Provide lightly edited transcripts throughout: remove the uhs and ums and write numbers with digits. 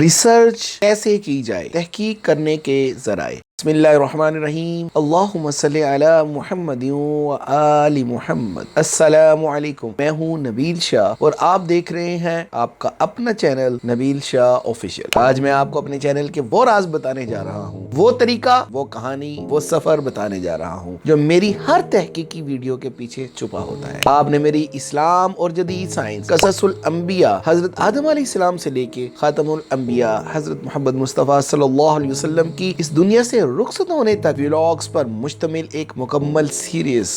Research कैसे की जाए, तहकीक करने के ज़राए। बिस्मिल्लाहिर्रहमानिर्रहीम। अल्लाहुम्मा सल्ली अला मुहम्मद व आलि मुहम्मद। अस्सलामु अलैकुम। मैं हूँ नबील शाह और आप देख रहे हैं आपका अपना चैनल नबील शाह ऑफिशियल। आज मैं आपको अपने चैनल के वो राज बताने जा रहा हूँ, वो तरीका, वो कहानी, वो सफर बताने जा रहा हूँ जो मेरी हर तहकीकी वीडियो के पीछे छुपा होता है। आपने मेरी इस्लाम और जदीद साइंस, क़ससुल अंबिया, हजरत आदम अलैहिस्सलाम से लेके खातमुल अंबिया हजरत मोहम्मद मुस्तफ़ा सल्लल्लाहु अलैहि वसल्लम की इस दुनिया से रुखसत होने तक व्लॉग्स पर मुश्तमिल एक मुकम्मल सीरीज,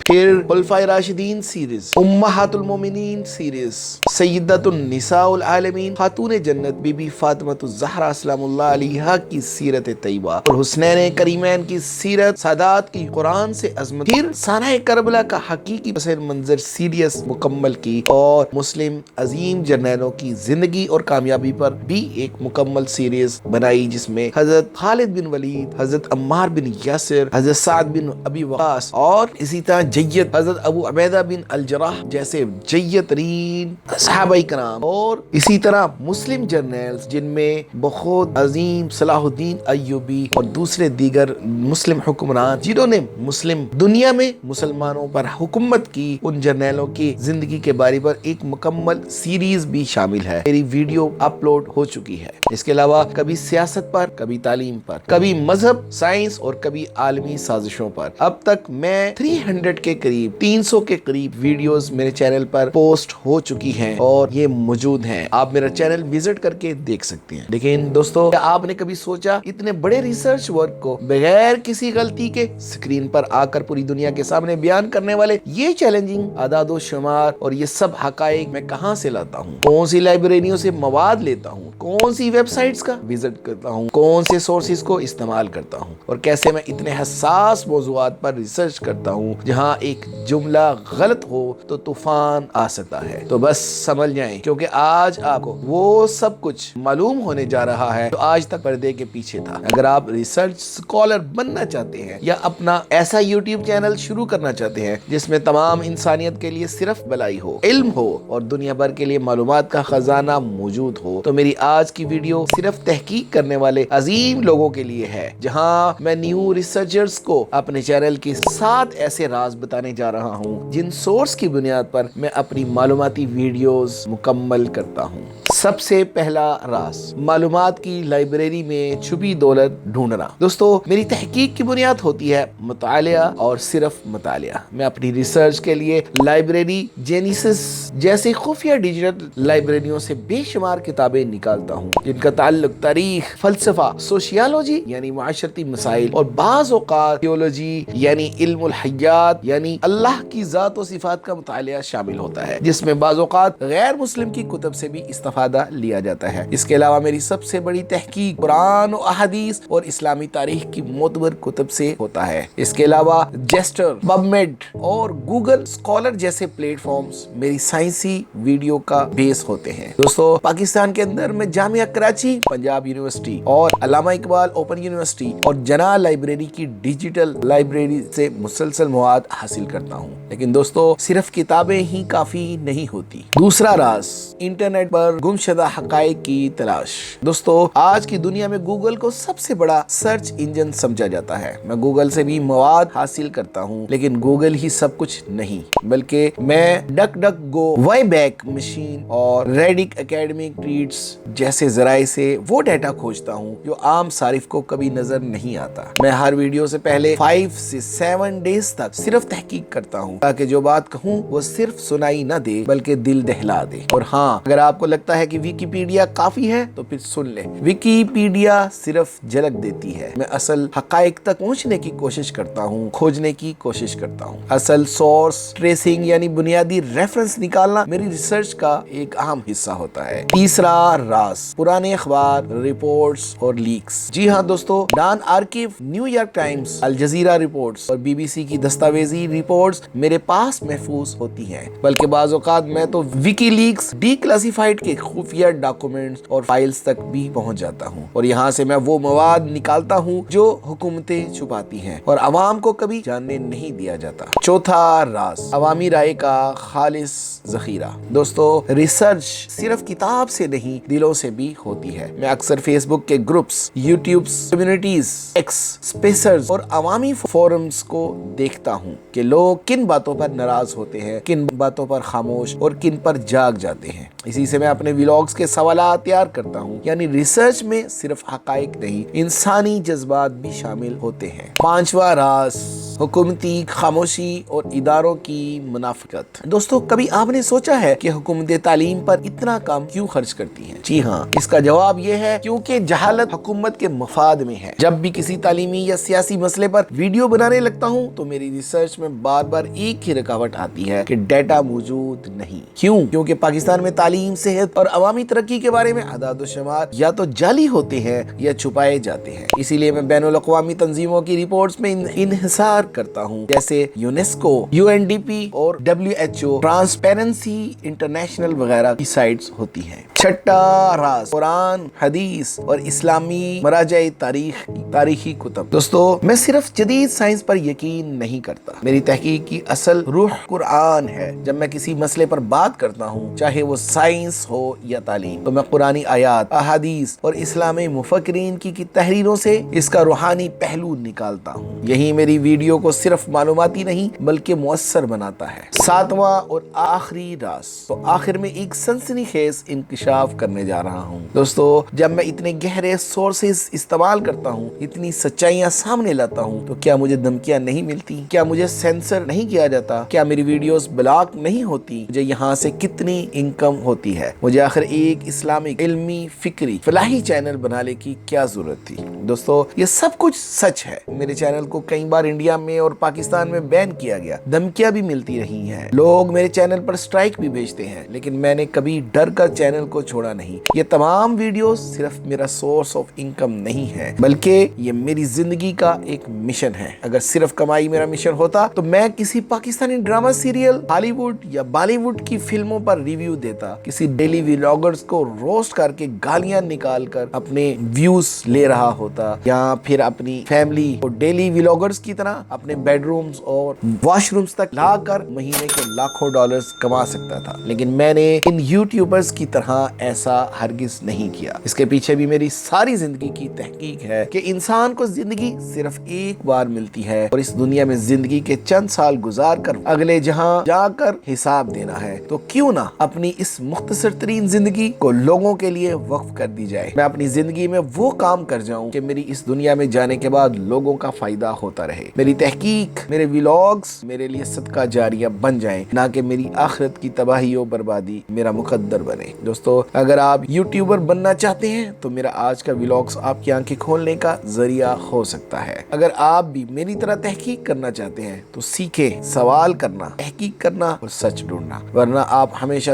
फिर खुलफाए राशिदीन सीरीज, उम्महातुल मोमिनीन सीरीज, सय्यदतुन निसाउल आलमीन खातून जन्नत बीबी फातिमातुज़ ज़हरा सलामुल्लाह अलैहा की सीरत तैयबा और हुस्नैन करीमैन की सीरत, सादात की कुरान से अज़मत, फिर सानाए करबला का हकीकी पस मंजर सीरीज मुकम्मल की और मुस्लिम अजीम जर्नैलों की जिंदगी और कामयाबी पर भी एक मुकम्मल सीरीज बनाई, जिसमें हजरत खालिद बिन वलीद, हजरत अम्मार बिन यासिर, हजरत साद बिन अबी वक़ास और इसी तरह जय्यद हजरत अबू उबैदा बिन अल जराह जैसे जय्यद तरीन सहाबाई कराम और इसी तरह मुस्लिम जर्नल्स जिनमें बहुत अजीम सलाहुद्दीन अय्यूबी और दूसरे दीगर मुस्लिम हुक्मरान जिन्होंने मुस्लिम दुनिया में मुसलमानों पर हुकूमत की, उन जर्नलों की जिंदगी के बारे पर एक मुकम्मल सीरीज भी शामिल है। मेरी वीडियो अपलोड हो चुकी है। इसके अलावा कभी सियासत पर, कभी तालीम पर, कभी मजहब, साइंस और कभी आलमी साजिशों पर। अब तक मैं 300 के करीब, 300 के करीब वीडियोस मेरे चैनल पर पोस्ट हो चुकी हैं और ये मौजूद हैं। आप मेरा चैनल विजिट करके देख सकते हैं। लेकिन दोस्तों, क्या आपने कभी सोचा इतने बड़े रिसर्च वर्क को बगैर किसी गलती के स्क्रीन पर आकर पूरी दुनिया के सामने बयान करने वाले ये चैलेंजिंग आदादो शुमार और ये सब हकाइक मैं कहां से लाता हूं, कौन सी लाइब्रेरियों से मवाद लेता हूं, कौन सी वेबसाइट्स का विजिट करता हूं, कौन से सोर्सेज को इस्तेमाल करता हूं और कैसे मैं इतने हसास मौज़ूआत पर रिसर्च करता हूं जहां एक जुमला गलत हो तो तूफान आ सकता है। तो बस समझ जाएं, क्योंकि आज आपको वो सब कुछ मालूम होने जा रहा है जो आज तक पर्दे के पीछे था। अगर आप रिसर्च स्कॉलर बनना चाहते हैं या अपना ऐसा यूट्यूब चैनल शुरू करना चाहते हैं जिसमें तमाम इंसानियत के लिए सिर्फ भलाई हो, इल्म हो और दुनिया भर के लिए मालूमात का खजाना मौजूद हो, तो मेरी आज की वीडियो सिर्फ तहकीक करने वाले अजीम लोगों के लिए है, जहां मैं न्यू रिसर्चर्स को अपने चैनल के 7 ऐसे राज बताने जा रहा हूं जिन सोर्स की बुनियाद पर मैं अपनी मालूमाती वीडियोस मुकम्मल करता हूं। सबसे पहला राज, मालूमात की लाइब्रेरी में छुपी दौलत ढूंढना। दोस्तों, मेरी तहकीक की बुनियाद होती है मुतालिया और सिर्फ मुतालिया। मैं अपनी रिसर्च के लिए लाइब्रेरी जेनेसिस जैसे खुफिया डिजिटल लाइब्रेरियों से बेशुमार किताबें निकालता हूँ जिनका ताल्लुक तारीख, फलसफा, सोशियोलॉजी यानी माशरती मसाइल और बाज़ औक़ात थियोलॉजी यानी इल्मुल हयात यानी अल्लाह की ज़ात और सिफात का मुतालिया शामिल होता है, जिसमें बाज़ औक़ात गैर मुस्लिम की कुतुब से भी इस्तिफ़ादा लिया जाता है। इसके अलावा मेरी सबसे बड़ी तहकीक कुरान और अहादीस और इस्लामी तारीख की मोतबर कुतुब से होता है। इसके अलावा जेस्टर, पबमेड और गूगल स्कॉलर जैसे प्लेटफॉर्म्स मेरी साइंसी वीडियो का बेस होते हैं। दोस्तों, पाकिस्तान के अंदर मैं जामिया कराची, पंजाब यूनिवर्सिटी और अल्लामा इकबाल ओपन यूनिवर्सिटी और जना लाइब्रेरी की डिजिटल लाइब्रेरी से मुसलसल मवाद हासिल करता हूँ। लेकिन दोस्तों, सिर्फ किताबें ही काफी नहीं होती। दूसरा राज, इंटरनेट पर गुमशुदा हकाइक की तलाश। दोस्तों, आज की दुनिया में गूगल को सबसे बड़ा सर्च इंजन समझा जाता है। मैं गूगल से भी मवाद हासिल करता हूँ, लेकिन गूगल ही सब कुछ नहीं, बल्कि मैं डक डक गो, वाईबैक मशीन और रेडिक एकेडमिक ट्रीट्स जैसे जराए से वो डाटा खोजता हूँ जो आम सारिफ को कभी नजर नहीं आता। मैं हर वीडियो से पहले 5 से 7 डेज तक सिर्फ तहकीक करता हूँ ताकि जो बात कहूँ वो सिर्फ सुनाई न दे बल्कि दिल दहला दे। और हाँ, अगर आपको लगता है कि विकिपीडिया काफी है तो फिर सुन ले, विकिपीडिया सिर्फ झलक देती है। मैं असल हकाइक तक पहुँचने की कोशिश करता हूँ, खोजने की कोशिश करता हूँ। असल सोर्स ट्रेसिंग यानी बुनियादी रेफरेंस निकालना मेरी रिसर्च का एक अहम हिस्सा होता है। तीसरा राज, पुराने अखबार, रिपोर्ट्स और लीक्स। जी हाँ दोस्तों, डॉन आर्कीव, न्यूयॉर्क टाइम्स, अल जजीरा रिपोर्ट्स और बीबीसी की दस्तावेजी ایسی رپورٹس میرے پاس محفوظ ہوتی ہیں، بلکہ بعض اوقات میں تو وکی لیکس ڈی کلاسیفائڈ کے خفیہ ڈاکومنٹس اور فائلز تک بھی پہنچ جاتا ہوں، اور یہاں سے میں وہ مواد نکالتا ہوں جو حکومتیں چھپاتی ہیں اور عوام کو کبھی جاننے نہیں دیا جاتا۔ چوتھا راز، عوامی رائے کا خالص ذخیرہ۔ دوستو، ریسرچ صرف کتاب سے نہیں، دلوں سے بھی ہوتی ہے۔ میں اکثر فیس بک کے گروپس، یوٹیوب کمیونٹیز، ایکس اسپیسرز اور عوامی فورمز کو دیکھتا ہوں کہ لوگ کن باتوں پر ناراض ہوتے ہیں، کن باتوں پر خاموش اور کن پر جاگ جاتے ہیں۔ اسی سے میں اپنے ویلاگز کے سوالات تیار کرتا ہوں، یعنی ریسرچ میں صرف حقائق نہیں، انسانی جذبات بھی شامل ہوتے ہیں۔ پانچواں راز، حکومتی خاموشی اور اداروں کی منافقت۔ دوستو، کبھی آپ نے سوچا ہے کہ حکومت تعلیم پر اتنا کم کیوں خرچ کرتی ہیں؟ جی ہاں، اس کا جواب یہ ہے کیونکہ جہالت حکومت کے مفاد میں ہے۔ جب بھی کسی تعلیمی یا سیاسی مسئلے پر ویڈیو بنانے لگتا ہوں تو میری ریسرچ میں بار بار ایک ہی رکاوٹ آتی ہے کہ ڈیٹا موجود نہیں۔ کیوں؟ کیونکہ پاکستان میں تعلیم، صحت اور عوامی ترقی کے بارے میں اعداد و شمار یا تو جعلی ہوتے ہیں یا چھپائے جاتے ہیں۔ اسی لیے میں بین الاقوامی تنظیموں کی رپورٹس میں انحصار کرتا ہوں، جیسے یونیسکو، UNDP اور WHO، ٹرانسپیرنسی انٹرنیشنل وغیرہ کی سائٹس ہوتی ہیں۔ چھٹا راز، قرآن، حدیث اور اسلامی مراجع تاریخی کتب۔ دوستو، میں صرف جدید سائنس پر یقین نہیں کرتا، میری تحقیق کی اصل روح قرآن ہے۔ جب میں کسی مسئلے پر بات کرتا ہوں، چاہے وہ سائنس ہو یا تعلیم، تو میں قرآنی آیات، احادیث اور اسلامی مفکرین کی تحریروں سے اس کا روحانی پہلو نکالتا ہوں۔ یہی میری ویڈیو کو صرف معلوماتی نہیں بلکہ مؤثر بناتا ہے۔ ساتواں اور آخری راز، تو آخر میں ایک سنسنی خیز انکشاف کرنے جا رہا ہوں۔ دوستو، جب میں اتنے گہرے سورسز استعمال کرتا ہوں، اتنی سچائیاں سامنے لاتا ہوں، تو کیا مجھے دھمکیاں نہیں ملتی؟ کیا مجھے سینسر نہیں کیا جاتا؟ کیا میری ویڈیوز بلاک نہیں ہوتی؟ مجھے یہاں سے کتنی انکم ہوتی ہے؟ مجھے آخر ایک اسلامک، علمی، فکری، فلاحی چینل بنانے کی کیا ضرورت تھی؟ دوستو، یہ سب کچھ سچ ہے۔ میرے چینل کو کئی بار انڈیا میں اور پاکستان میں بین کیا گیا، دھمکیاں بھی ملتی رہی ہیں، لوگ میرے چینل پر اسٹرائک بھی بھیجتے ہیں، لیکن میں نے کبھی ڈر کر چینل کو چھوڑا نہیں۔ یہ تمام ویڈیوز صرف میرا سورس آف انکم نہیں ہے، بلکہ یہ میری زندگی کا ایک مشن ہے۔ اگر صرف کمائی میرا مشن ہوتا تو میں کسی پاکستانی ڈرامہ سیریل، ہالی ووڈ یا بالی ووڈ کی فلموں پر ریویو دیتا، کسی ڈیلی ویلاگرز کو روسٹ کر کے گالیاں نکال کر اپنے ویوز لے رہا ہوتا، یا پھر اپنی فیملی کو ڈیلی ویلاگرز کی طرح اپنے بیڈ رومز اور واش رومز تک لا کر مہینے کے لاکھوں ڈالرز کما سکتا تھا۔ لیکن میں نے ان یوٹیوبرز کی طرح ایسا ہرگز نہیں کیا۔ اس کے پیچھے بھی میری ساری زندگی کی تحقیق ہے کہ انسان کو زندگی صرف ایک بار ملتی ہے اور اس دنیا میں زندگی کے چند سال گزار کر اگلے جہاں جا کر حساب دینا ہے، تو کیوں نہ اپنی اس مختصر ترین زندگی کو لوگوں کے لیے وقف کر دی جائے۔ میں اپنی زندگی میں وہ کام کر جاؤں کہ میری اس دنیا میں جانے کے بعد لوگوں کا فائدہ ہوتا رہے، میری تحقیق، میرے ویلاگز میرے لیے صدقہ جاریہ بن جائیں، نہ کہ میری آخرت کی تباہی و بربادی میرا مقدر بنے۔ دوستو، اگر آپ یوٹیوبر بننا چاہتے ہیں تو میرا آج کا ویلاگز آپ کی آنکھیں کھولنے کا ذریعہ ہو سکتا ہے۔ اگر آپ بھی میری طرح تحقیق کرنا چاہتے ہیں تو سیکھیں سوال کرنا، تحقیق کرنا اور سچ ڈھونڈنا، ورنہ آپ ہمیشہ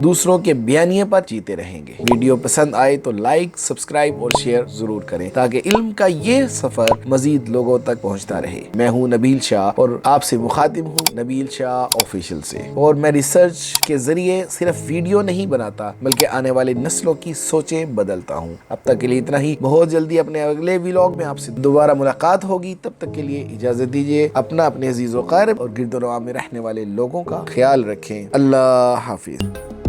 دوسروں کے بیانیے پر جیتے رہیں گے۔ ویڈیو پسند آئے تو لائک، سبسکرائب اور شیئر ضرور کریں تاکہ علم کا یہ سفر مزید لوگوں تک پہنچتا رہے۔ میں ہوں نبیل شاہ اور آپ سے مخاطب ہوں نبیل شاہ آفیشل سے، اور میں ریسرچ کے ذریعے صرف ویڈیو نہیں بناتا بلکہ آنے والے نسلوں کی سوچیں بدلتا ہوں۔ اب تک کے لیے اتنا ہی، بہت جلدی اپنے اگلے ویلاگ میں آپ سے دوبارہ ملاقات ہوگی۔ تب تک کے لیے اجازت دیجیے، اپنے عزیز و قارب اور گرد و نواح میں رہنے والے لوگوں کا خیال رکھیں۔ اللہ حافظ۔